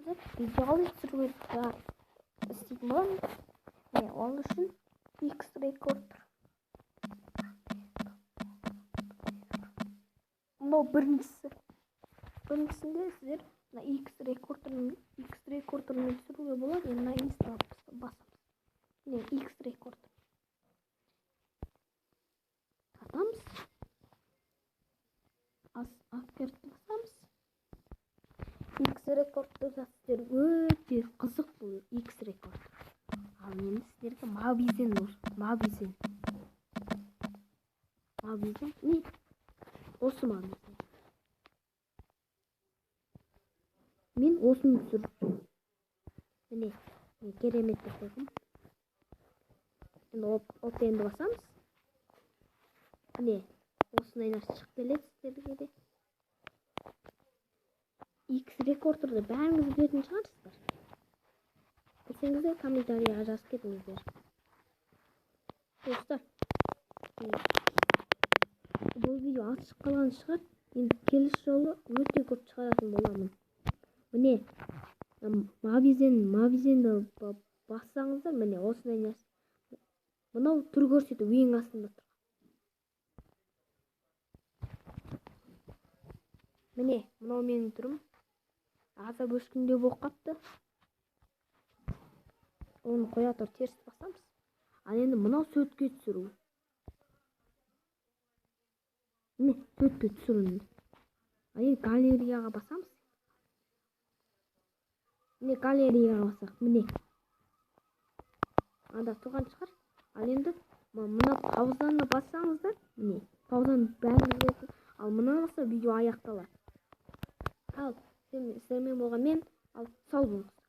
видео түсіруге істейтін боламын. Ол үшін X рекордер. Мынау біріншісінде сіздер X рекордермен түсіруге болады. Мына инстаны басамыз. X рекордер. Атамыз. Аккертті басамыз. X рекордты сіздер өте қызық бұл X рекордер. Ал енді сіздерге Мавизен. Не? Осы Мавизен. Мен осыны түсірдім. Міне, керемет деп қойдым. Енді OTN-ді басамыз. Міне, осындай нәрсе шығып келеді сіздерге де. X рекордерді бәріңіз білетін шығарсыздар. Білсеңіздер комментарияға жазып кетіңіздер. Достар, бұл видео аз шыққан шығар. Енді келесі жолы өте көп шығаратын боламын. Міне, Мавизенді бассаңыздар, міне осындай нәрсе. Мынау түр көрсету ең астында тұр. Міне, мынау менің түрім. Азап өшкінде болып қапты. Оны қоя тұр, теріс басамыз. Ал енді мынау сөтке түсіру. Міне, сөтке түсіру. Ал енді галереяға басамыз. Міне, галереяға басақ. Міне. Анда тұрған шығар. Ал енді мына паузаны бассаңыздар. Міне, паузаны бәріңіз білесіз. Ал мына басса видео аяқталады. Ал сіздермен болған мен, ал сау болыңыз.